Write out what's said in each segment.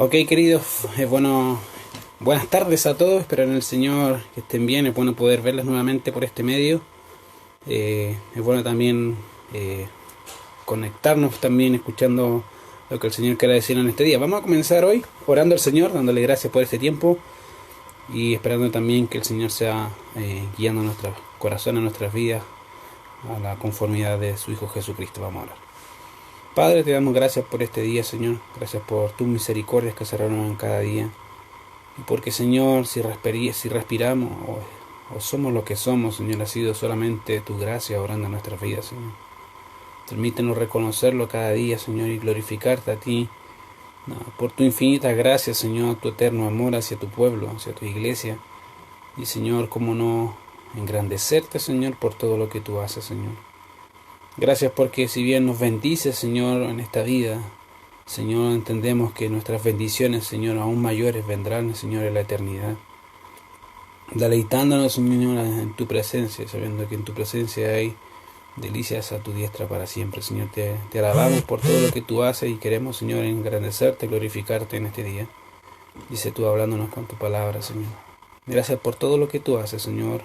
Ok, queridos, buenas tardes a todos, espero en el Señor que estén bien, es bueno poder verles nuevamente por este medio. Es bueno también conectarnos también escuchando lo que el Señor quiere decir en este día. Vamos a comenzar hoy orando al Señor, dándole gracias por este tiempo y esperando también que el Señor sea guiando nuestros corazones, nuestras vidas a la conformidad de su Hijo Jesucristo. Vamos a orar. Padre, te damos gracias por este día, Señor. Gracias por tus misericordias que se renuevan cada día. Y porque, Señor, si respiramos o somos lo que somos, Señor, ha sido solamente tu gracia obrando en nuestras vidas, Señor. Permítenos reconocerlo cada día, Señor, y glorificarte a ti por tu infinita gracia, Señor, tu eterno amor hacia tu pueblo, hacia tu iglesia. Y, Señor, cómo no engrandecerte, Señor, por todo lo que tú haces, Señor. Gracias porque si bien nos bendices, Señor, en esta vida, Señor, entendemos que nuestras bendiciones, Señor, aún mayores vendrán, Señor, en la eternidad. Deleitándonos, Señor, en tu presencia, sabiendo que en tu presencia hay delicias a tu diestra para siempre, Señor. Te alabamos por todo lo que tú haces y queremos, Señor, engrandecerte, glorificarte en este día. Dice tú hablándonos con tu palabra, Señor. Gracias por todo lo que tú haces, Señor,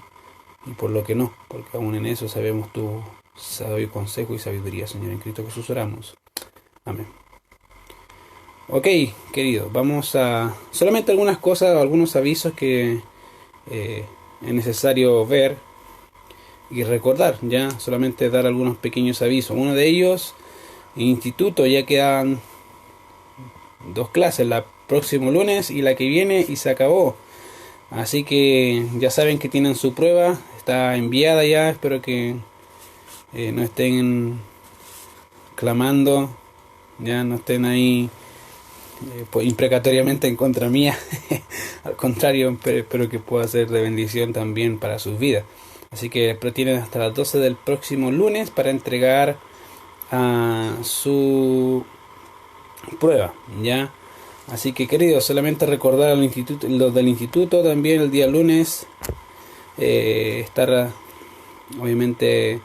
y por lo que no, porque aún en eso sabemos tu sabio consejo y sabiduría, Señor. En Cristo Jesús oramos. Amén. Ok, queridos, vamos a solamente algunas cosas, algunos avisos que es necesario ver y recordar, ya solamente dar algunos pequeños avisos. Uno de ellos, instituto, ya quedan 2 clases, la próximo lunes y la que viene, y se acabó. Así que ya saben que tienen su prueba, está enviada ya, espero que no estén clamando, ya no estén ahí imprecatoriamente en contra mía. Al contrario, espero que pueda ser de bendición también para sus vidas. Así que tienen hasta las 12 del próximo lunes para entregar su prueba, ya. Así que, queridos, solamente recordar al instituto, los del instituto también el día lunes estar obviamente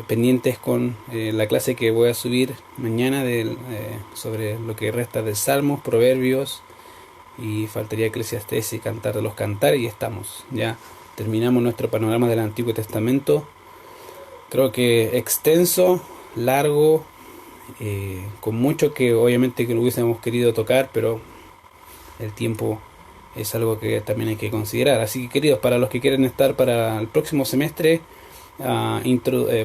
pendientes con la clase que voy a subir mañana sobre lo que resta de Salmos, Proverbios, y faltaría Eclesiastés y Cantar de los Cantares, y estamos, ya terminamos nuestro panorama del Antiguo Testamento. Creo que extenso, largo, con mucho que obviamente que lo hubiésemos querido tocar, pero el tiempo es algo que también hay que considerar. Así que, queridos, para los que quieren estar para el próximo semestre,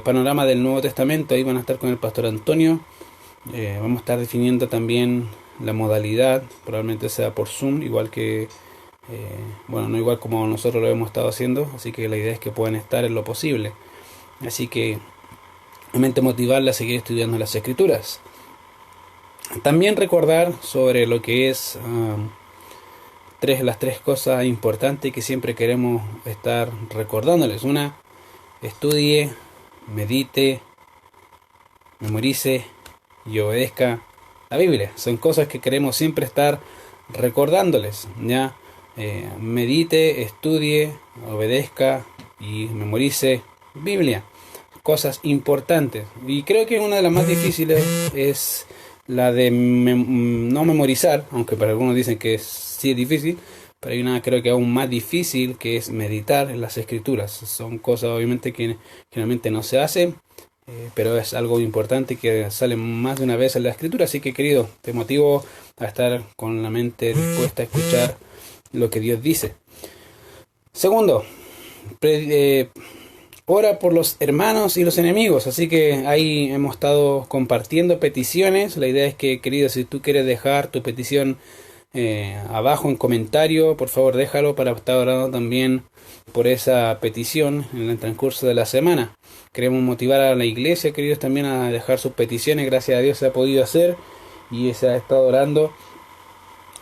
panorama del Nuevo Testamento, ahí van a estar con el pastor Antonio. Vamos a estar definiendo también la modalidad, probablemente sea por Zoom, igual que no igual como nosotros lo hemos estado haciendo, así que la idea es que puedan estar en lo posible. Así que realmente motivarla a seguir estudiando las Escrituras. También recordar sobre lo que es las tres cosas importantes que siempre queremos estar recordándoles. Una, estudie, medite, memorice y obedezca la Biblia. Son cosas que queremos siempre estar recordándoles, ¿ya? Medite, estudie, obedezca y memorice Biblia. Cosas importantes. Y creo que una de las más difíciles es la de no memorizar, aunque para algunos dicen que sí es difícil, pero hay una creo que aún más difícil, que es meditar en las Escrituras. Son cosas obviamente que generalmente no se hacen, pero es algo importante que sale más de una vez en la Escritura. Así que, querido, te motivo a estar con la mente dispuesta a escuchar lo que Dios dice. Segundo, ora por los hermanos y los enemigos. Así que ahí hemos estado compartiendo peticiones. La idea es que, querido, si tú quieres dejar tu petición abajo en comentario, por favor déjalo para estar orando también por esa petición en el transcurso de la semana. Queremos motivar a la iglesia, queridos, también a dejar sus peticiones. Gracias a Dios se ha podido hacer y se ha estado orando,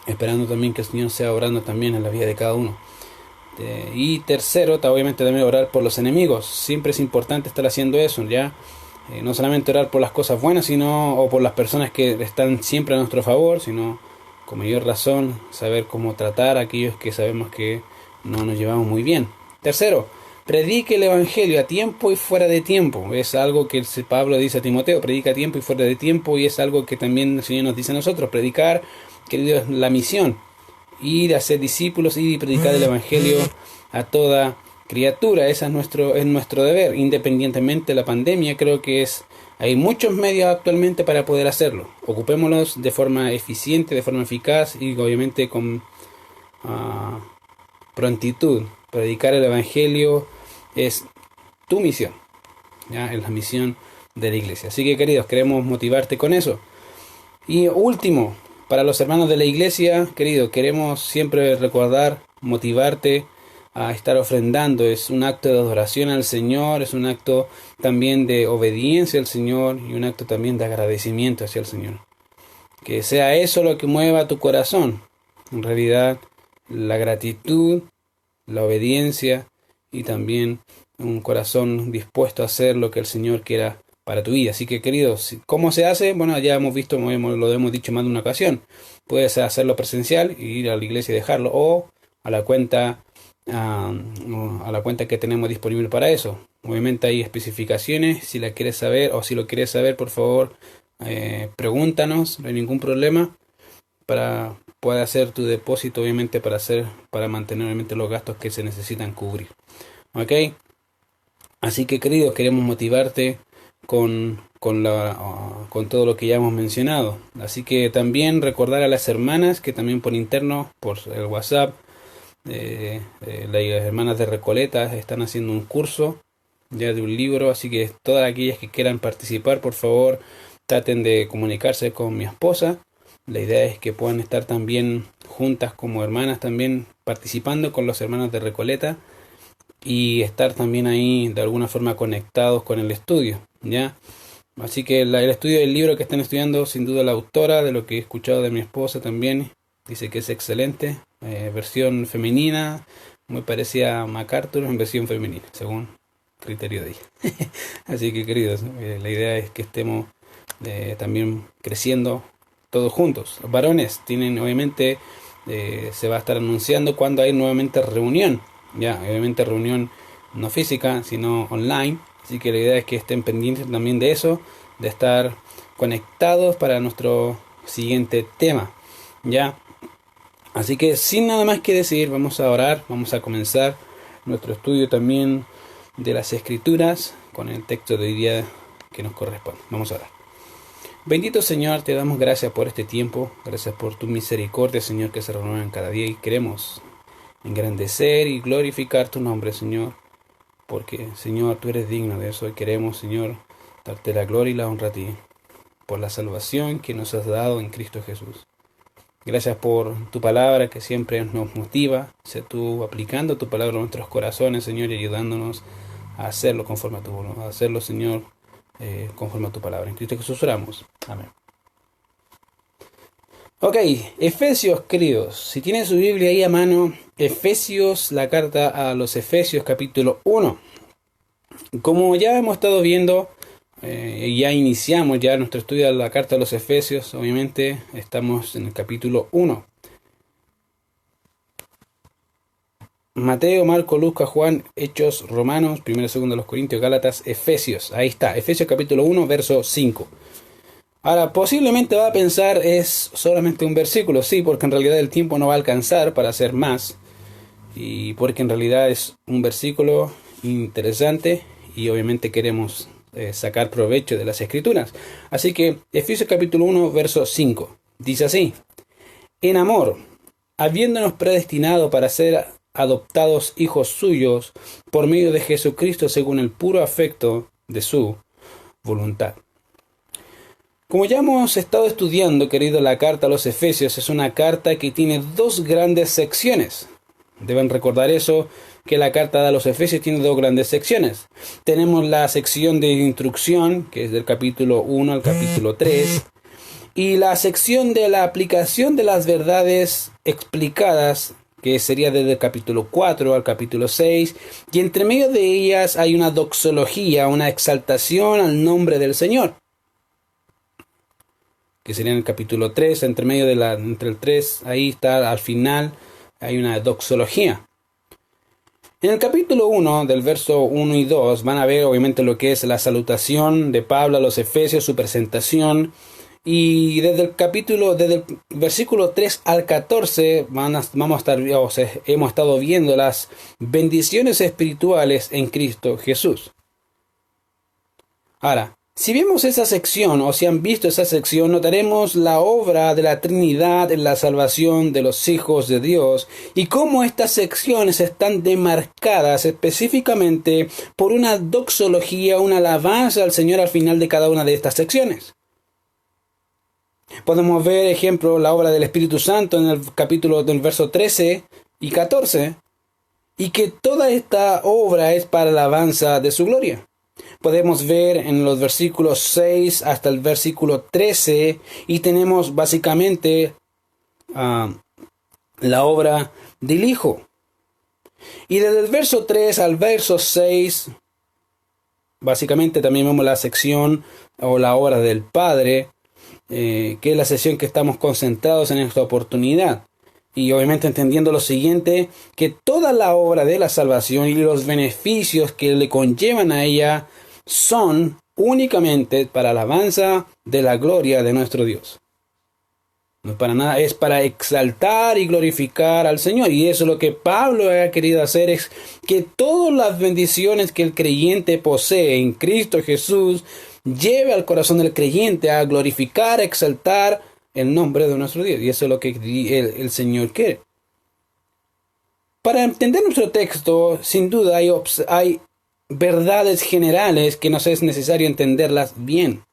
esperando también que el Señor sea orando también en la vida de cada uno. Y tercero, obviamente también orar por los enemigos. Siempre es importante estar haciendo eso, ¿ya? No solamente orar por las cosas buenas, o por las personas que están siempre a nuestro favor, sino con mayor razón saber cómo tratar a aquellos que sabemos que no nos llevamos muy bien. Tercero, predique el Evangelio a tiempo y fuera de tiempo. Es algo que Pablo dice a Timoteo, predica a tiempo y fuera de tiempo, y es algo que también el Señor nos dice a nosotros, predicar, queridos, la misión, ir a ser discípulos y predicar el Evangelio a toda criatura. Ese es nuestro deber, independientemente de la pandemia. Creo que hay muchos medios actualmente para poder hacerlo. Ocupémoslos de forma eficiente, de forma eficaz y obviamente con prontitud. Predicar el Evangelio es tu misión, ¿ya? Es la misión de la iglesia. Así que, queridos, queremos motivarte con eso. Y último, para los hermanos de la iglesia, queridos, queremos siempre recordar, motivarte a estar ofrendando. Es un acto de adoración al Señor, es un acto también de obediencia al Señor y un acto también de agradecimiento hacia el Señor. Que sea eso lo que mueva tu corazón. En realidad, la gratitud, la obediencia y también un corazón dispuesto a hacer lo que el Señor quiera para tu vida. Así que, queridos, ¿cómo se hace? Bueno, ya hemos visto, lo hemos dicho más de una ocasión. Puedes hacerlo presencial, ir a la iglesia y dejarlo, o a la cuenta que tenemos disponible para eso. Obviamente hay especificaciones, si la quieres saber o si lo quieres saber, por favor, pregúntanos, no hay ningún problema, para poder hacer tu depósito, obviamente, para mantener obviamente los gastos que se necesitan cubrir. ¿Ok? Así que, queridos, queremos motivarte con todo lo que ya hemos mencionado. Así que también recordar a las hermanas que también por interno, por el WhatsApp, las hermanas de Recoleta están haciendo un curso ya de un libro, así que todas aquellas que quieran participar, por favor, traten de comunicarse con mi esposa. La idea es que puedan estar también juntas como hermanas, también participando con los hermanos de Recoleta y estar también ahí de alguna forma conectados con el estudio, ¿ya? Así que el estudio del libro que están estudiando, sin duda la autora, de lo que he escuchado de mi esposa también, dice que es excelente, versión femenina, muy parecida a MacArthur en versión femenina, según criterio de ella. Así que, queridos, la idea es que estemos también creciendo todos juntos. Los varones tienen, obviamente, se va a estar anunciando cuando hay nuevamente reunión, ya, obviamente reunión no física, sino online. Así que la idea es que estén pendientes también de eso, de estar conectados para nuestro siguiente tema, ya. Así que sin nada más que decir, vamos a orar, vamos a comenzar nuestro estudio también de las Escrituras con el texto de hoy día que nos corresponde. Vamos a orar. Bendito Señor, te damos gracias por este tiempo, gracias por tu misericordia, Señor, que se renuevan cada día, y queremos engrandecer y glorificar tu nombre, Señor, porque, Señor, tú eres digno de eso, y queremos, Señor, darte la gloria y la honra a ti por la salvación que nos has dado en Cristo Jesús. Gracias por tu palabra que siempre nos motiva, sé tú aplicando tu palabra a nuestros corazones, Señor, y ayudándonos a hacerlo conforme a tu voluntad, a hacerlo, Señor, conforme a tu palabra. En Cristo Jesús oramos. Amén. Ok, Efesios, queridos. Si tienen su Biblia ahí a mano, Efesios, la carta a los Efesios, capítulo 1. Como ya hemos estado viendo, ya iniciamos ya nuestro estudio de la carta a los Efesios. Obviamente estamos en el capítulo 1. Mateo, Marco, Lucas, Juan, Hechos, Romanos, 1, 2 de los Corintios, Gálatas, Efesios. Ahí está, Efesios capítulo 1, verso 5. Ahora, posiblemente va a pensar es solamente un versículo, sí, porque en realidad el tiempo no va a alcanzar para hacer más. Y porque en realidad es un versículo interesante y obviamente queremos sacar provecho de las Escrituras. Así que Efesios capítulo 1, verso 5. Dice así: en amor, habiéndonos predestinado para ser adoptados hijos suyos por medio de Jesucristo según el puro afecto de su voluntad. Como ya hemos estado estudiando, querido, la carta a los Efesios es una carta que tiene dos grandes secciones. Deben recordar eso, que la carta a los Efesios tiene dos grandes secciones. Tenemos la sección de instrucción, que es del capítulo 1 al capítulo 3, y la sección de la aplicación de las verdades explicadas, que sería desde el capítulo 4 al capítulo 6, y entre medio de ellas hay una doxología, una exaltación al nombre del Señor, que sería en el capítulo 3, entre el 3, ahí está al final, hay una doxología. En el capítulo 1, del verso 1 y 2, van a ver obviamente lo que es la salutación de Pablo a los Efesios, su presentación. Y desde el versículo 3 al 14, hemos estado viendo las bendiciones espirituales en Cristo Jesús. Ahora, si vemos esa sección, o si han visto esa sección, notaremos la obra de la Trinidad en la salvación de los hijos de Dios y cómo estas secciones están demarcadas específicamente por una doxología, una alabanza al Señor al final de cada una de estas secciones. Podemos ver, ejemplo, la obra del Espíritu Santo en el capítulo del verso 13 y 14, y que toda esta obra es para la alabanza de su gloria. Podemos ver en los versículos 6 hasta el versículo 13 y tenemos básicamente la obra del Hijo. Y desde el verso 3 al verso 6, básicamente también vemos la sección o la obra del Padre, que es la sección que estamos concentrados en esta oportunidad. Y obviamente entendiendo lo siguiente, que toda la obra de la salvación y los beneficios que le conllevan a ella son únicamente para la alabanza de la gloria de nuestro Dios. No es para nada, es para exaltar y glorificar al Señor. Y eso es lo que Pablo ha querido hacer, es que todas las bendiciones que el creyente posee en Cristo Jesús lleve al corazón del creyente a glorificar, a exaltar el nombre de nuestro Dios. Y eso es lo que el Señor quiere. Para entender nuestro texto, sin duda hay verdades generales que nos es necesario entenderlas bien.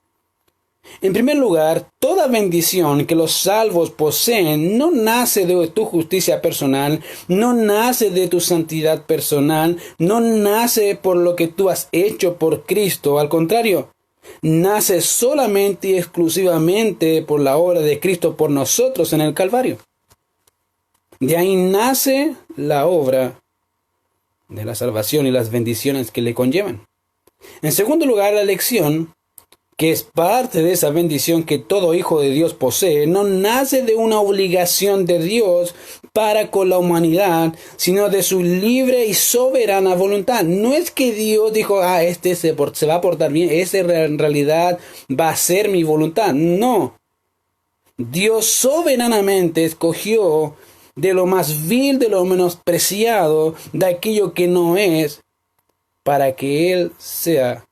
En primer lugar, toda bendición que los salvos poseen no nace de tu justicia personal, no nace de tu santidad personal, no nace por lo que tú has hecho por Cristo. Al contrario, nace solamente y exclusivamente por la obra de Cristo por nosotros en el Calvario. De ahí nace la obra de la salvación y las bendiciones que le conllevan. En segundo lugar, la elección, que es parte de esa bendición que todo hijo de Dios posee, no nace de una obligación de Dios para con la humanidad, sino de su libre y soberana voluntad. No es que Dios dijo, este se va a portar bien, en realidad va a ser mi voluntad. No. Dios soberanamente escogió de lo más vil, de lo menospreciado, de aquello que no es, para que Él sea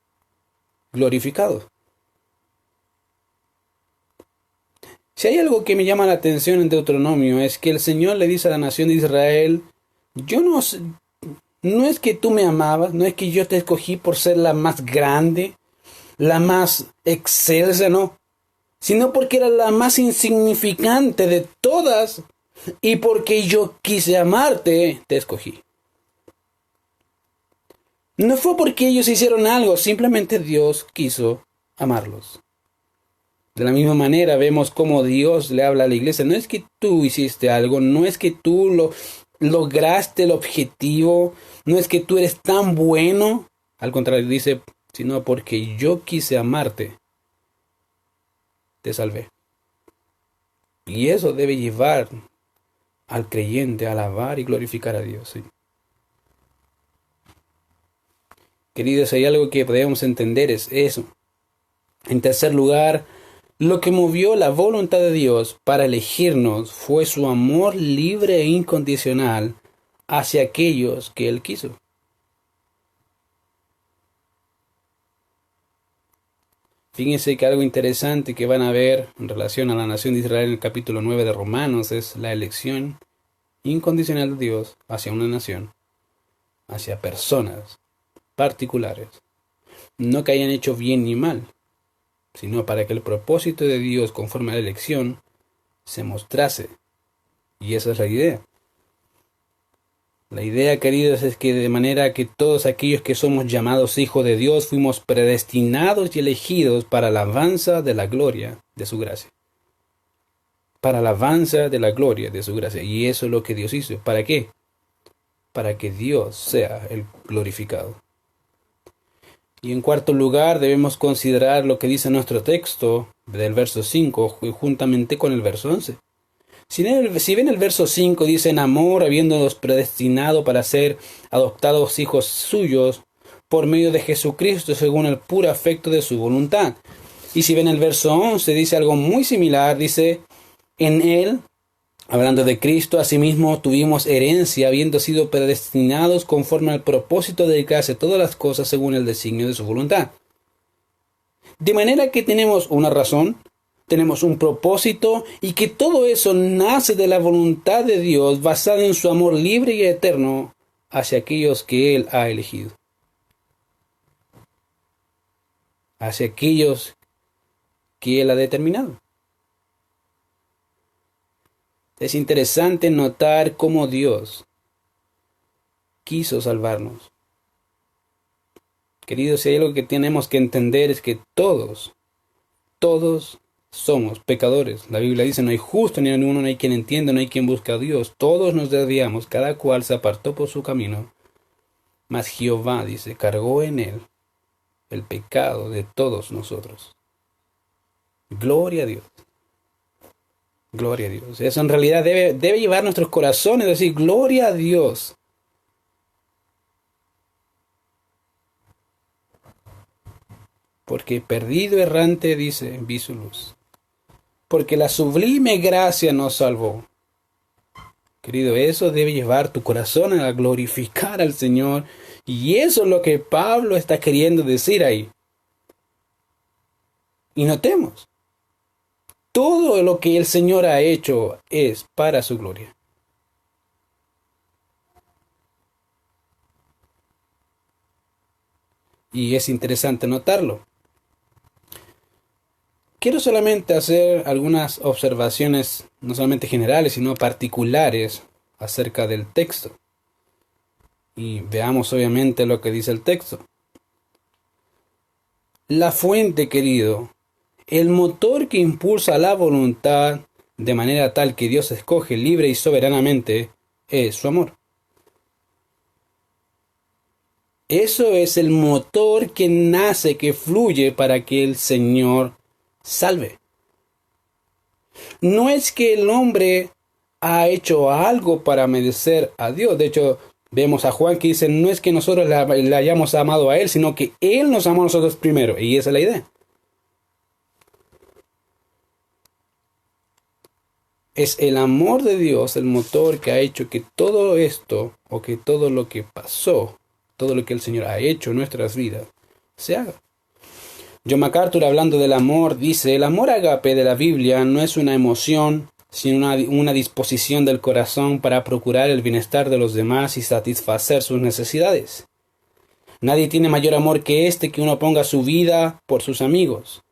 glorificado. Si hay algo que me llama la atención en Deuteronomio, es que el Señor le dice a la nación de Israel, no es que tú me amabas, no es que yo te escogí por ser la más grande, la más excelsa, no, sino porque era la más insignificante de todas, y porque yo quise amarte, te escogí. No fue porque ellos hicieron algo, simplemente Dios quiso amarlos. De la misma manera vemos cómo Dios le habla a la iglesia. No es que tú hiciste algo, no es que tú lograste el objetivo, no es que tú eres tan bueno. Al contrario, dice, sino porque yo quise amarte, te salvé. Y eso debe llevar al creyente a alabar y glorificar a Dios. ¿Sí? Queridos, hay algo que debemos entender, es eso. En tercer lugar, lo que movió la voluntad de Dios para elegirnos fue su amor libre e incondicional hacia aquellos que Él quiso. Fíjense que algo interesante que van a ver en relación a la nación de Israel en el capítulo 9 de Romanos es la elección incondicional de Dios hacia una nación, hacia personas particulares, no que hayan hecho bien ni mal, sino para que el propósito de Dios conforme a la elección se mostrase. Y esa es la idea. La idea, queridos, es que de manera que todos aquellos que somos llamados hijos de Dios fuimos predestinados y elegidos para la alabanza de la gloria de su gracia. Para la alabanza de la gloria de su gracia. Y eso es lo que Dios hizo. ¿Para qué? Para que Dios sea el glorificado. Y en cuarto lugar debemos considerar lo que dice nuestro texto del verso 5 juntamente con el verso 11. Si ven el verso 5, dice: en amor, habiéndonos predestinado para ser adoptados hijos suyos por medio de Jesucristo, según el puro afecto de su voluntad. Y si ven el verso 11, dice algo muy similar, dice: en él, hablando de Cristo, asimismo tuvimos herencia, habiendo sido predestinados conforme al propósito de que hace todas las cosas según el designio de su voluntad. De manera que tenemos una razón, tenemos un propósito, y que todo eso nace de la voluntad de Dios, basada en su amor libre y eterno hacia aquellos que Él ha elegido. Hacia aquellos que Él ha determinado. Es interesante notar cómo Dios quiso salvarnos. Queridos, si hay algo que tenemos que entender es que todos somos pecadores. La Biblia dice: no hay justo ni ninguno, no hay quien entienda, no hay quien busque a Dios. Todos nos desviamos, cada cual se apartó por su camino. Mas Jehová, dice, cargó en él el pecado de todos nosotros. Gloria a Dios. Gloria a Dios. Eso en realidad debe llevar nuestros corazones a decir: gloria a Dios. Porque perdido errante, dice, vi su luz. Porque la sublime gracia nos salvó. Querido, eso debe llevar tu corazón a glorificar al Señor. Y eso es lo que Pablo está queriendo decir ahí. Y notemos, todo lo que el Señor ha hecho es para su gloria. Y es interesante notarlo. Quiero solamente hacer algunas observaciones, no solamente generales, sino particulares acerca del texto. Y veamos obviamente lo que dice el texto. La fuente, querido, el motor que impulsa la voluntad de manera tal que Dios escoge libre y soberanamente, es su amor. Eso es el motor que nace, que fluye para que el Señor salve. No es que el hombre ha hecho algo para merecer a Dios. De hecho, vemos a Juan que dice: no es que nosotros le hayamos amado a Él, sino que Él nos amó a nosotros primero. Y esa es la idea. Es el amor de Dios el motor que ha hecho que todo esto, o que todo lo que pasó, todo lo que el Señor ha hecho en nuestras vidas, se haga. John MacArthur, hablando del amor, dice: el amor ágape de la Biblia no es una emoción, sino una disposición del corazón para procurar el bienestar de los demás y satisfacer sus necesidades. Nadie tiene mayor amor que este, que uno ponga su vida por sus amigos.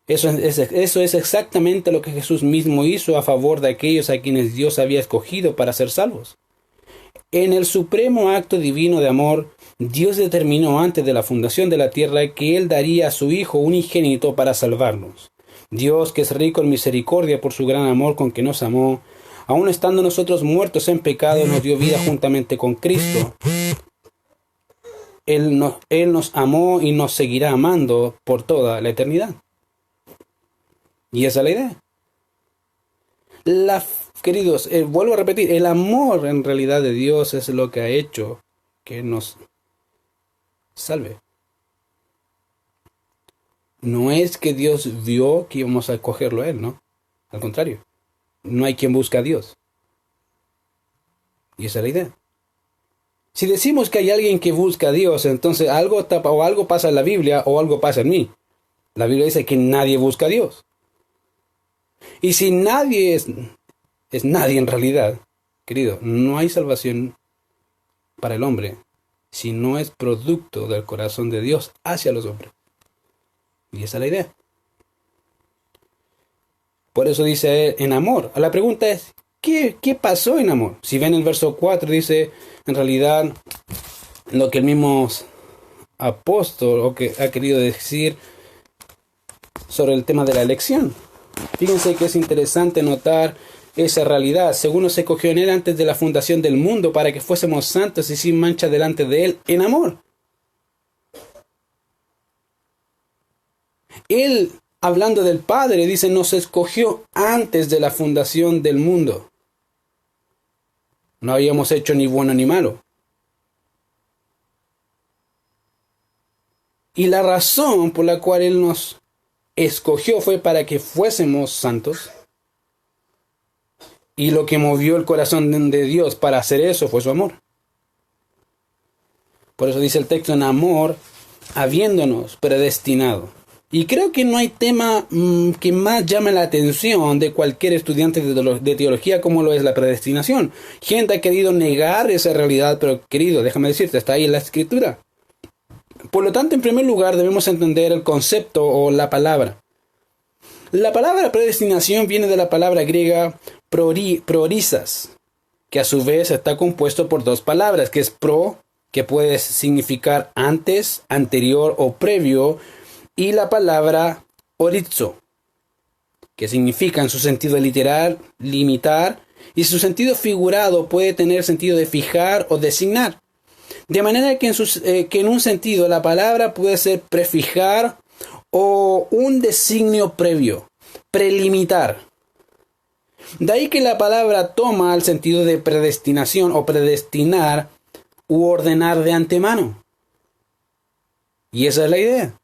Eso es exactamente lo que Jesús mismo hizo a favor de aquellos a quienes Dios había escogido para ser salvos. En el supremo acto divino de amor, Dios determinó antes de la fundación de la tierra que Él daría a su Hijo unigénito para salvarnos. Dios, que es rico en misericordia por su gran amor con que nos amó, aun estando nosotros muertos en pecado, nos dio vida juntamente con Cristo. Él nos amó y nos seguirá amando por toda la eternidad. Y esa es la idea. Queridos, vuelvo a repetir, el amor en realidad de Dios es lo que ha hecho que nos salve. No es que Dios vio que íbamos a escogerlo a Él, ¿no? Al contrario, no hay quien busque a Dios. Y esa es la idea. Si decimos que hay alguien que busca a Dios, entonces algo pasa en la Biblia o algo pasa en mí. La Biblia dice que nadie busca a Dios. Y si nadie es nadie en realidad, querido, no hay salvación para el hombre si no es producto del corazón de Dios hacia los hombres. Y esa es la idea. Por eso dice en amor. La pregunta es, ¿qué pasó en amor? Si ven el verso 4, dice en realidad lo que el mismo apóstol o que ha querido decir sobre el tema de la elección. Fíjense que es interesante notar esa realidad. Según nos escogió en Él antes de la fundación del mundo para que fuésemos santos y sin mancha delante de Él en amor. Él hablando del Padre, dice, nos escogió antes de la fundación del mundo. No habíamos hecho ni bueno ni malo. Y la razón por la cual Él nos escogió fue para que fuésemos santos. Y lo que movió el corazón de Dios para hacer eso fue su amor. Por eso dice el texto, en amor, habiéndonos predestinado. Y creo que no hay tema que más llame la atención de cualquier estudiante de teología como lo es la predestinación. Gente ha querido negar esa realidad, pero querido, déjame decirte, está ahí en la Escritura. Por lo tanto, en primer lugar, debemos entender el concepto o la palabra. La palabra predestinación viene de la palabra griega prorisas, que a su vez está compuesto por dos palabras, que es pro, que puede significar antes, anterior o previo, y la palabra orizo, que significa en su sentido literal, limitar, y su sentido figurado puede tener sentido de fijar o designar. De manera que en un sentido la palabra puede ser prefijar o un designio previo, prelimitar. De ahí que la palabra toma el sentido de predestinación o predestinar u ordenar de antemano. Y esa es la idea.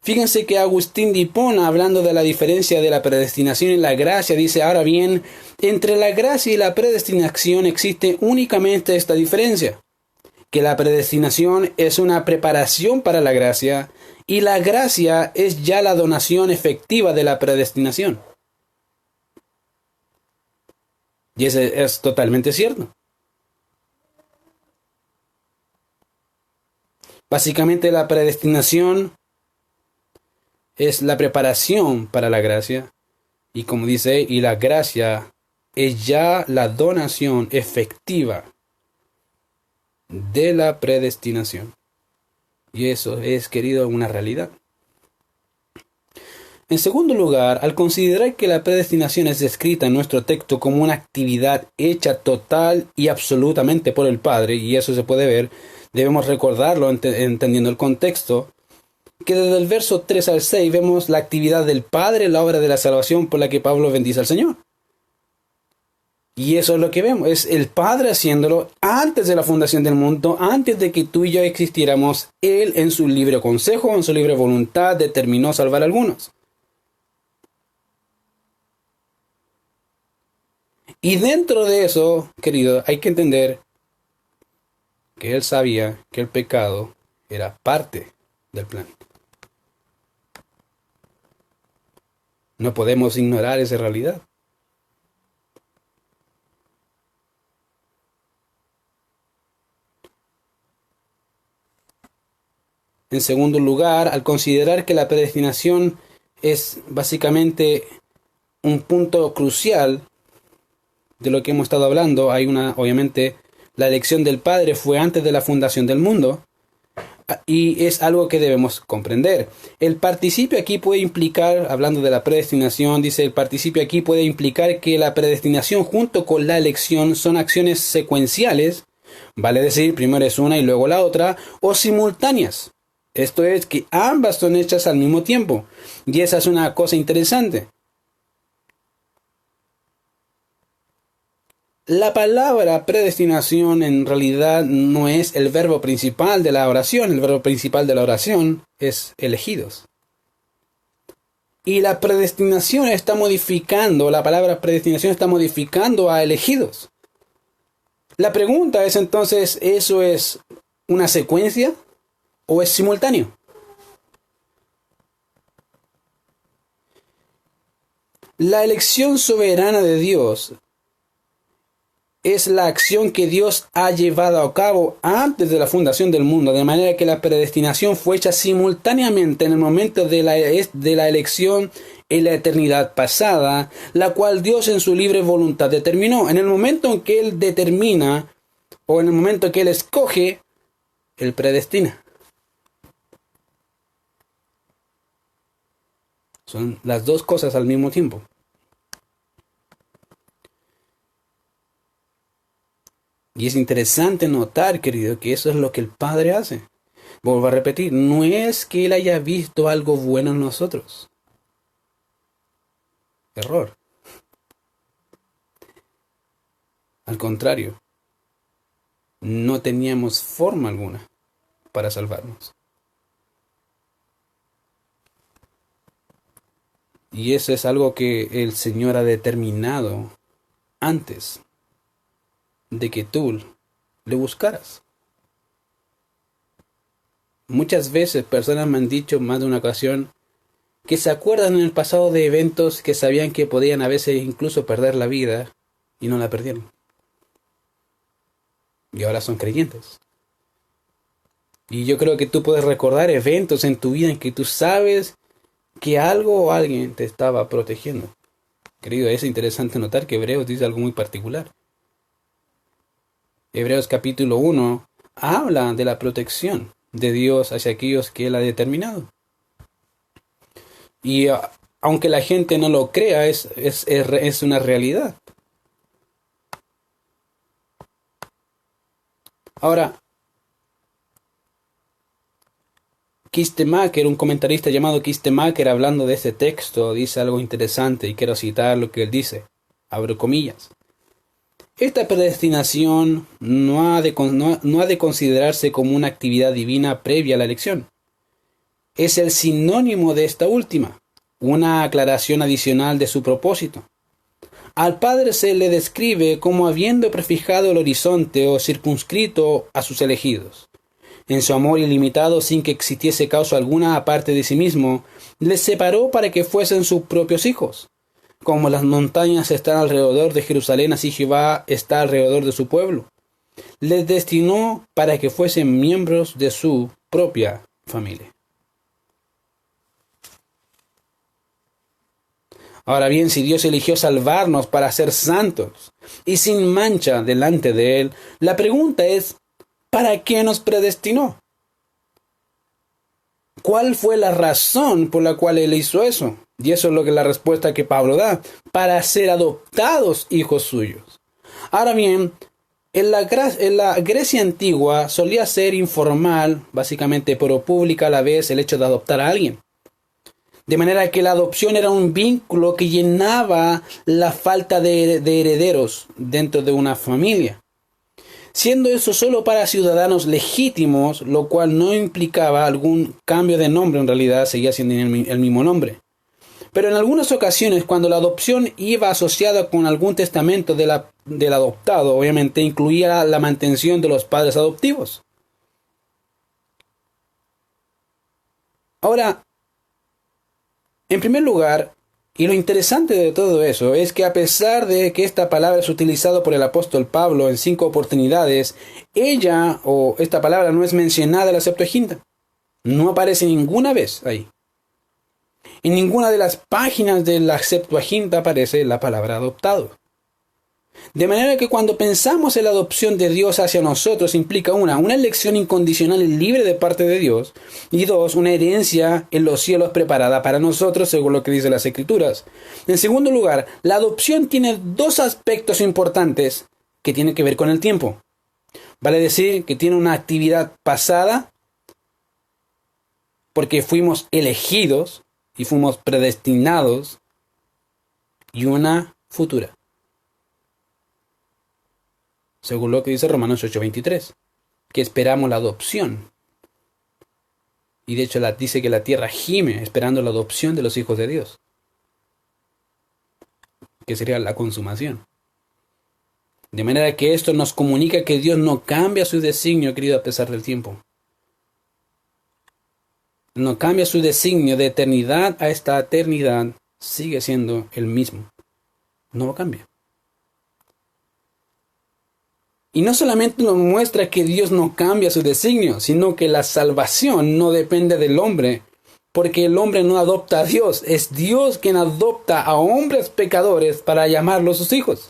Fíjense que Agustín de Hipona, hablando de la diferencia de la predestinación y la gracia, dice, ahora bien, entre la gracia y la predestinación existe únicamente esta diferencia, que la predestinación es una preparación para la gracia y la gracia es ya la donación efectiva de la predestinación. Y eso es totalmente cierto. Básicamente la predestinación es la preparación para la gracia. Y como dice, y la gracia es ya la donación efectiva de la predestinación. Y eso es, querido, una realidad. En segundo lugar, al considerar que la predestinación es descrita en nuestro texto como una actividad hecha total y absolutamente por el Padre, y eso se puede ver, debemos recordarlo entendiendo el contexto, que desde el verso 3 al 6 vemos la actividad del Padre, la obra de la salvación por la que Pablo bendice al Señor. Y eso es lo que vemos, es el Padre haciéndolo antes de la fundación del mundo, antes de que tú y yo existiéramos. Él en su libre consejo, en su libre voluntad, determinó salvar a algunos. Y dentro de eso, querido, hay que entender que Él sabía que el pecado era parte del plan. No podemos ignorar esa realidad. En segundo lugar, al considerar que la predestinación es básicamente un punto crucial de lo que hemos estado hablando, obviamente, la elección del Padre fue antes de la fundación del mundo. Y es algo que debemos comprender. El participio aquí puede implicar, hablando de la predestinación, dice el participio aquí puede implicar que la predestinación junto con la elección son acciones secuenciales, vale decir, primero es una y luego la otra, o simultáneas. Esto es que ambas son hechas al mismo tiempo. Y esa es una cosa interesante. La palabra predestinación en realidad no es el verbo principal de la oración. El verbo principal de la oración es elegidos. Y la predestinación está modificando, la palabra predestinación está modificando a elegidos. La pregunta es entonces, ¿eso es una secuencia o es simultáneo? La elección soberana de Dios es la acción que Dios ha llevado a cabo antes de la fundación del mundo, de manera que la predestinación fue hecha simultáneamente en el momento de la elección en la eternidad pasada, la cual Dios en su libre voluntad determinó. En el momento en que Él determina, o en el momento en que Él escoge, Él predestina. Son las dos cosas al mismo tiempo. Y es interesante notar, querido, que eso es lo que el Padre hace. Vuelvo a repetir, no es que Él haya visto algo bueno en nosotros. Error. Al contrario, no teníamos forma alguna para salvarnos. Y eso es algo que el Señor ha determinado antes de que tú le buscaras. Muchas veces personas me han dicho más de una ocasión que se acuerdan en el pasado de eventos que sabían que podían a veces incluso perder la vida y no la perdieron. Y ahora son creyentes. Y yo creo que tú puedes recordar eventos en tu vida en que tú sabes que algo o alguien te estaba protegiendo. Querido, es interesante notar que Hebreos dice algo muy particular. Hebreos capítulo 1 habla de la protección de Dios hacia aquellos que Él ha determinado. Y aunque la gente no lo crea, es una realidad. Ahora, Kistemaker, un comentarista llamado Kistemaker, hablando de este texto, dice algo interesante y quiero citar lo que él dice. Abro comillas. Esta predestinación no ha de considerarse como una actividad divina previa a la elección. Es el sinónimo de esta última, una aclaración adicional de su propósito. Al Padre se le describe como habiendo prefijado el horizonte o circunscrito a sus elegidos. En su amor ilimitado, sin que existiese causa alguna aparte de sí mismo, les separó para que fuesen sus propios hijos. Como las montañas están alrededor de Jerusalén, así Jehová está alrededor de su pueblo. Les destinó para que fuesen miembros de su propia familia. Ahora bien, si Dios eligió salvarnos para ser santos y sin mancha delante de Él, la pregunta es, ¿para qué nos predestinó? ¿Cuál fue la razón por la cual Él hizo eso? Y eso es lo que la respuesta que Pablo da, para ser adoptados hijos suyos. Ahora bien, en la Grecia antigua solía ser informal, básicamente, pero pública a la vez el hecho de adoptar a alguien. De manera que la adopción era un vínculo que llenaba la falta de herederos dentro de una familia. Siendo eso solo para ciudadanos legítimos, lo cual no implicaba algún cambio de nombre, en realidad seguía siendo el mismo nombre. Pero en algunas ocasiones, cuando la adopción iba asociada con algún testamento del adoptado, obviamente incluía la mantención de los padres adoptivos. Ahora, en primer lugar, y lo interesante de todo eso es que a pesar de que esta palabra es utilizada por el apóstol Pablo en 5 oportunidades, esta palabra no es mencionada en la Septuaginta. No aparece ninguna vez ahí. En ninguna de las páginas de la Septuaginta aparece la palabra adoptado. De manera que cuando pensamos en la adopción de Dios hacia nosotros implica una elección incondicional y libre de parte de Dios, y dos, una herencia en los cielos preparada para nosotros según lo que dice las Escrituras. En segundo lugar, la adopción tiene dos aspectos importantes que tienen que ver con el tiempo. Vale decir que tiene una actividad pasada porque fuimos elegidos y fuimos predestinados, y una futura, según lo que dice Romanos 8:23, que esperamos la adopción. Y de hecho dice que la tierra gime esperando la adopción de los hijos de Dios, que sería la consumación. De manera que esto nos comunica que Dios no cambia su designio, querido, a pesar del tiempo. No cambia su designio de eternidad a esta eternidad, sigue siendo el mismo. No lo cambia. Y no solamente nos muestra que Dios no cambia su designio, sino que la salvación no depende del hombre, porque el hombre no adopta a Dios, es Dios quien adopta a hombres pecadores para llamarlos sus hijos.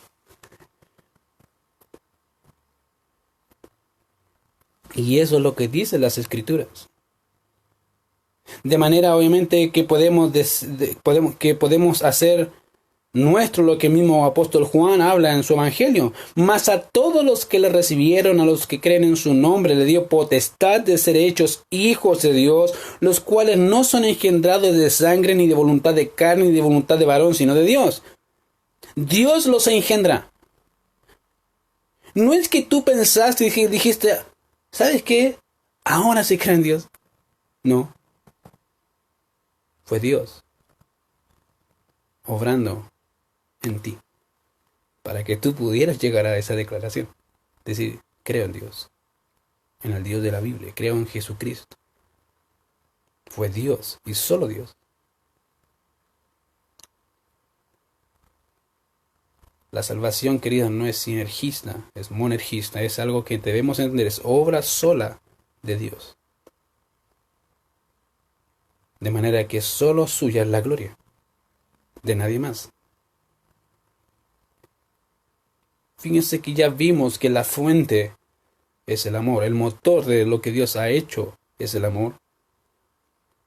Y eso es lo que dicen las Escrituras. De manera obviamente que podemos hacer nuestro, lo que mismo apóstol Juan habla en su evangelio. Mas a todos los que le recibieron, a los que creen en su nombre, le dio potestad de ser hechos hijos de Dios, los cuales no son engendrados de sangre, ni de voluntad de carne, ni de voluntad de varón, sino de Dios. Dios los engendra. No es que tú pensaste y dijiste, ¿sabes qué? Ahora sí creo en Dios. No. Fue Dios obrando en ti para que tú pudieras llegar a esa declaración. Decir, creo en Dios, en el Dios de la Biblia, creo en Jesucristo. Fue Dios y solo Dios. La salvación, querido, no es sinergista, es monergista, es algo que debemos entender, es obra sola de Dios. De manera que solo suya es la gloria, de nadie más. Fíjense que ya vimos que la fuente es el amor, el motor de lo que Dios ha hecho es el amor.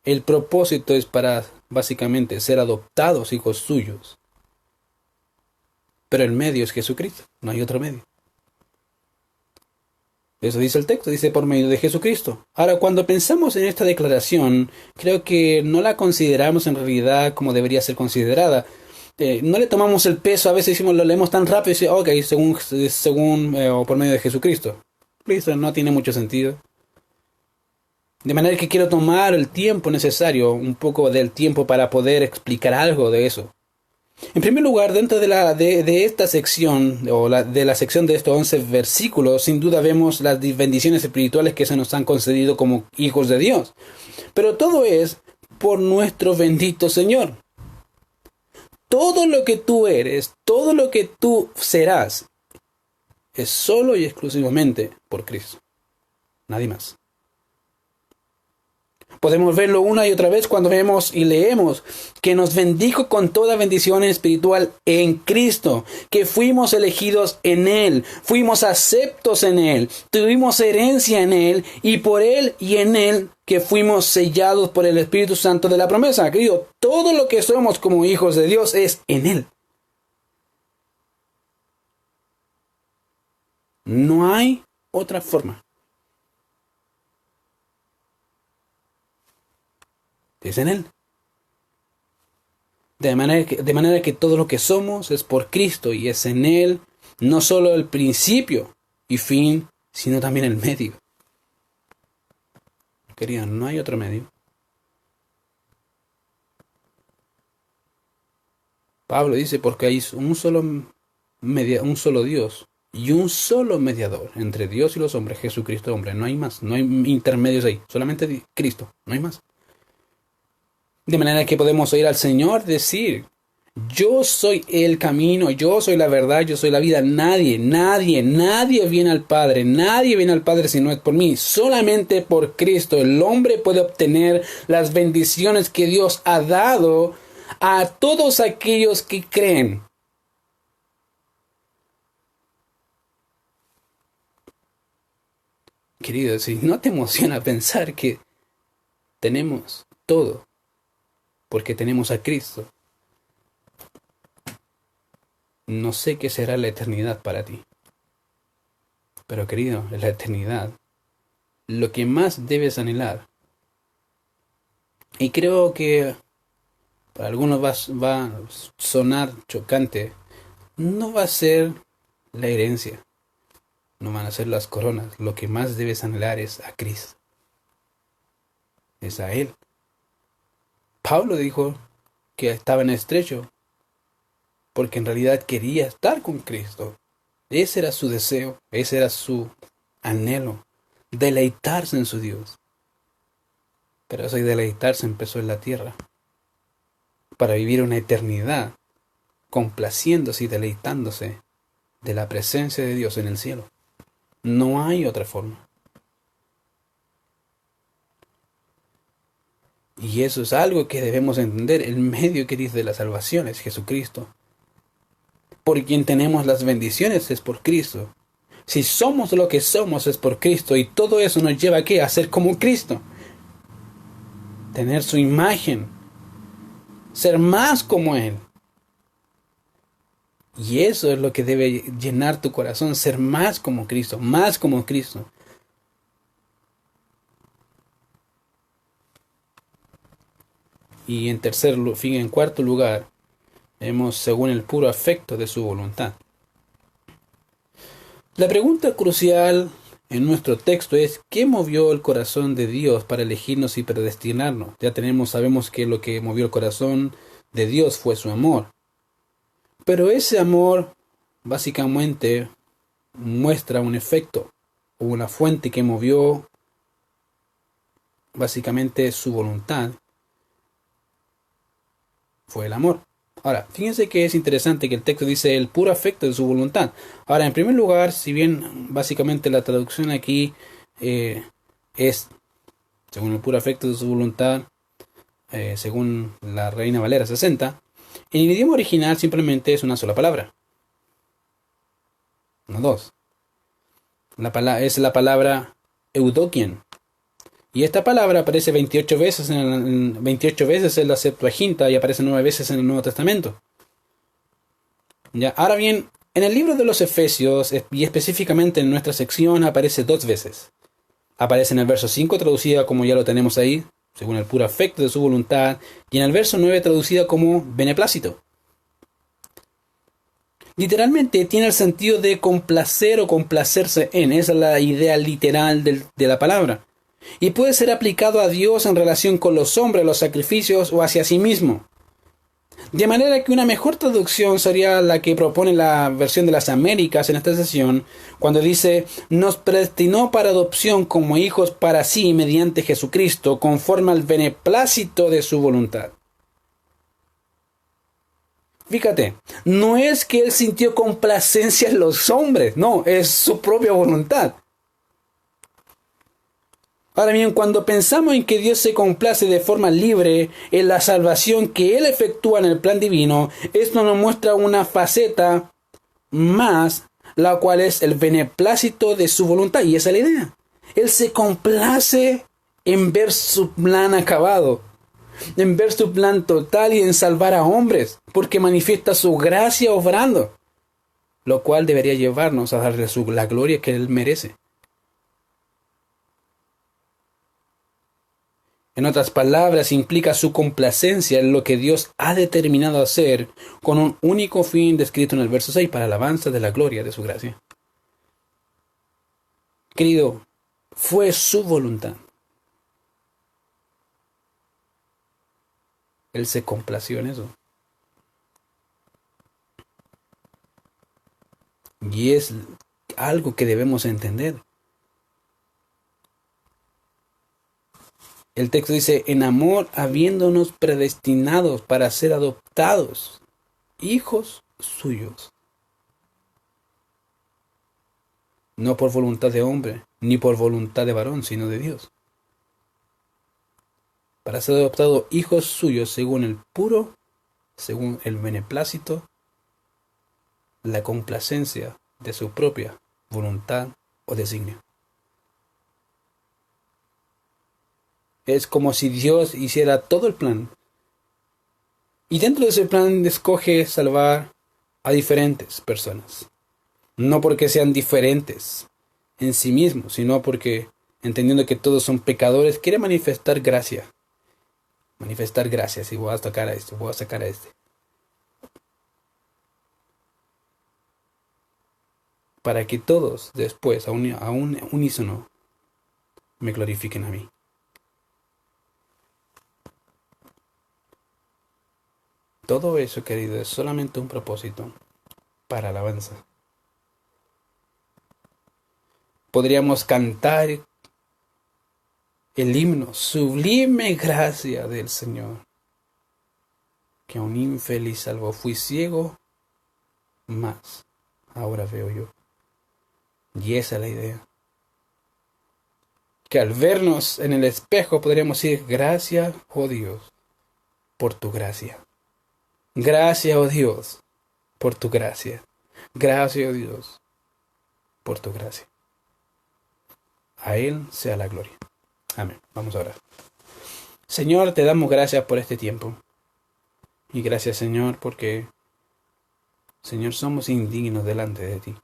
El propósito es para, básicamente, ser adoptados hijos suyos. Pero el medio es Jesucristo, no hay otro medio. Eso dice el texto, dice por medio de Jesucristo. Ahora, cuando pensamos en esta declaración, creo que no la consideramos en realidad como debería ser considerada. No le tomamos el peso, a veces decimos, lo leemos tan rápido y decimos, ok, según o por medio de Jesucristo. Listo, no tiene mucho sentido. De manera que quiero tomar el tiempo necesario, un poco del tiempo para poder explicar algo de eso. En primer lugar, dentro de esta sección, o de la sección de estos 11 versículos, sin duda vemos las bendiciones espirituales que se nos han concedido como hijos de Dios. Pero todo es por nuestro bendito Señor. Todo lo que tú eres, todo lo que tú serás, es solo y exclusivamente por Cristo. Nadie más. Podemos verlo una y otra vez cuando vemos y leemos que nos bendijo con toda bendición espiritual en Cristo, que fuimos elegidos en Él, fuimos aceptos en Él, tuvimos herencia en Él y por Él y en Él que fuimos sellados por el Espíritu Santo de la promesa. Querido, todo lo que somos como hijos de Dios es en Él. No hay otra forma. Es en Él. De manera que todo lo que somos es por Cristo y es en Él, no solo el principio y fin, sino también el medio. Querido, no hay otro medio. Pablo dice, porque hay un solo Dios y un solo mediador entre Dios y los hombres, Jesucristo hombre. No hay más, no hay intermedios ahí, solamente Cristo, no hay más. De manera que podemos oír al Señor decir, yo soy el camino, yo soy la verdad, yo soy la vida. Nadie viene al Padre si no es por mí. Solamente por Cristo el hombre puede obtener las bendiciones que Dios ha dado a todos aquellos que creen. Querido, si no te emociona pensar que tenemos todo, porque tenemos a Cristo, no sé qué será la eternidad para ti. Pero querido, en la eternidad, lo que más debes anhelar, y creo que para algunos va a sonar chocante, no va a ser la herencia, no van a ser las coronas. Lo que más debes anhelar es a Cristo, es a Él. Pablo dijo que estaba en estrecho porque en realidad quería estar con Cristo. Ese era su deseo, ese era su anhelo, deleitarse en su Dios. Pero ese deleitarse empezó en la tierra, para vivir una eternidad complaciéndose y deleitándose de la presencia de Dios en el cielo. No hay otra forma. Y eso es algo que debemos entender. El medio, querido, de la salvación es Jesucristo. Por quien tenemos las bendiciones es por Cristo. Si somos lo que somos es por Cristo. Y todo eso nos lleva ¿a qué? A ser como Cristo. Tener su imagen. Ser más como Él. Y eso es lo que debe llenar tu corazón, ser más como Cristo, más como Cristo. Y en cuarto lugar, vemos según el puro afecto de su voluntad. La pregunta crucial en nuestro texto es: ¿qué movió el corazón de Dios para elegirnos y predestinarnos? Sabemos que lo que movió el corazón de Dios fue su amor. Pero ese amor básicamente muestra un efecto o una fuente que movió básicamente su voluntad. Fue el amor. Ahora, fíjense que es interesante que el texto dice el puro afecto de su voluntad. Ahora, en primer lugar, si bien básicamente la traducción aquí es según el puro afecto de su voluntad, según la Reina Valera 60, en el idioma original simplemente es una sola palabra. No dos. Es la palabra eudokien. Y esta palabra aparece 28 veces en la Septuaginta y aparece 9 veces en el Nuevo Testamento. ¿Ya? Ahora bien, en el libro de los Efesios, y específicamente en nuestra sección, aparece 2 veces. Aparece en el verso 5, traducida como ya lo tenemos ahí, según el puro afecto de su voluntad, y en el verso 9, traducida como beneplácito. Literalmente tiene el sentido de complacer o complacerse en. Esa es la idea literal de la palabra. Y puede ser aplicado a Dios en relación con los hombres, los sacrificios o hacia sí mismo. De manera que una mejor traducción sería la que propone la versión de las Américas en esta sesión, cuando dice: nos predestinó para adopción como hijos para sí mediante Jesucristo, conforme al beneplácito de su voluntad. Fíjate, no es que él sintió complacencia en los hombres, no, es su propia voluntad. Ahora bien, cuando pensamos en que Dios se complace de forma libre en la salvación que Él efectúa en el plan divino, esto nos muestra una faceta más, la cual es el beneplácito de su voluntad, y esa es la idea. Él se complace en ver su plan acabado, en ver su plan total y en salvar a hombres, porque manifiesta su gracia obrando, lo cual debería llevarnos a darle la gloria que Él merece. En otras palabras, implica su complacencia en lo que Dios ha determinado hacer con un único fin descrito en el verso 6, para alabanza de la gloria de su gracia. Querido, fue su voluntad. Él se complació en eso. Y es algo que debemos entender. El texto dice: en amor, habiéndonos predestinados para ser adoptados, hijos suyos. No por voluntad de hombre, ni por voluntad de varón, sino de Dios. Para ser adoptados hijos suyos según el beneplácito, la complacencia de su propia voluntad o designio. Es como si Dios hiciera todo el plan. Y dentro de ese plan escoge salvar a diferentes personas. No porque sean diferentes en sí mismos, sino porque, entendiendo que todos son pecadores, quiere manifestar gracia. Manifestar gracia. Si voy a sacar a este, voy a sacar a este. Para que todos después, a un unísono, me glorifiquen a mí. Todo eso, querido, es solamente un propósito para alabanza. Podríamos cantar el himno: sublime gracia del Señor, que a un infeliz salvo. Fui ciego, mas ahora veo yo. Y esa es la idea. Que al vernos en el espejo podríamos decir: gracias, oh Dios, por tu gracia. Gracias, oh Dios, por tu gracia. Gracias, oh Dios, por tu gracia. A Él sea la gloria. Amén. Vamos a orar. Señor, te damos gracias por este tiempo. Y gracias, Señor, porque Señor, somos indignos delante de ti.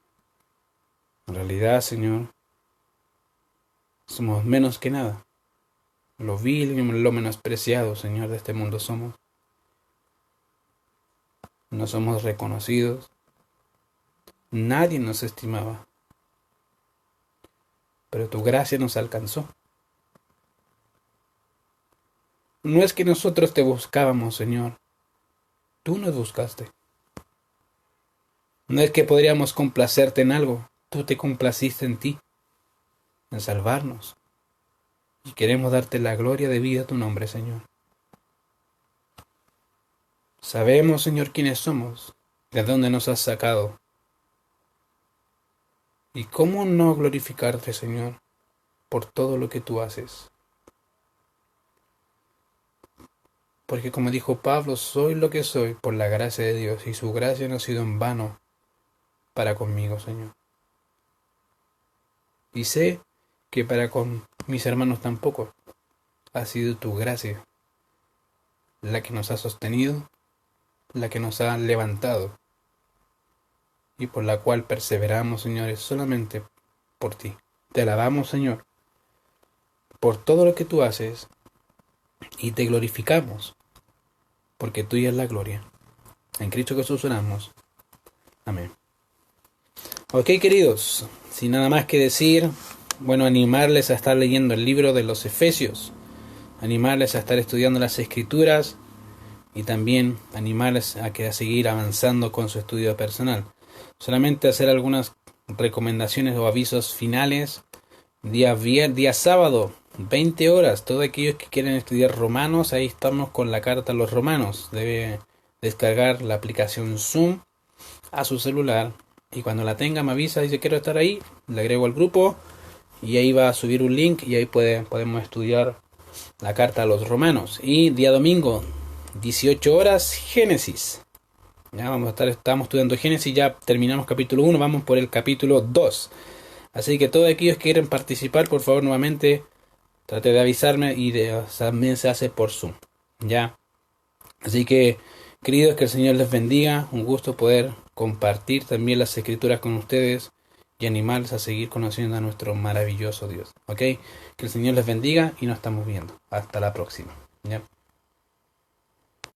En realidad, Señor, somos menos que nada. Lo vil y lo menospreciado, Señor, de este mundo somos. No somos reconocidos. Nadie nos estimaba. Pero tu gracia nos alcanzó. No es que nosotros te buscábamos, Señor. Tú nos buscaste. No es que podríamos complacerte en algo. Tú te complaciste en ti, en salvarnos. Y queremos darte la gloria debida a tu nombre, Señor. Sabemos, Señor, quiénes somos, de dónde nos has sacado. Y cómo no glorificarte, Señor, por todo lo que tú haces. Porque como dijo Pablo, soy lo que soy por la gracia de Dios, y su gracia no ha sido en vano para conmigo, Señor. Y sé que para con mis hermanos tampoco. Ha sido tu gracia la que nos ha sostenido, la que nos ha levantado, y por la cual perseveramos, señores, solamente por ti. Te alabamos, Señor, por todo lo que tú haces, y te glorificamos, porque tuya es la gloria. En Cristo Jesús oramos. Amén. Ok, queridos, sin nada más que decir, bueno, animarles a estar leyendo el libro de los Efesios, animarles a estar estudiando las Escrituras, y también animarles a seguir avanzando con su estudio personal. Solamente hacer algunas recomendaciones o avisos finales. Día sábado, 20 horas, todos aquellos que quieren estudiar Romanos, ahí estamos con la carta a los Romanos. Debe descargar la aplicación Zoom a su celular, y cuando la tenga me avisa, dice quiero estar ahí, le agrego al grupo, y ahí va a subir un link, y ahí podemos estudiar la carta a los Romanos. Y día domingo, 18 horas, Génesis. Ya estamos estudiando Génesis, ya terminamos capítulo 1, vamos por el capítulo 2. Así que todos aquellos que quieren participar, por favor, nuevamente, trate de avisarme, y también se hace por Zoom. Ya. Así que, queridos, que el Señor les bendiga. Un gusto poder compartir también las Escrituras con ustedes y animarles a seguir conociendo a nuestro maravilloso Dios. ¿Ok? Que el Señor les bendiga y nos estamos viendo. Hasta la próxima. ¿Ya?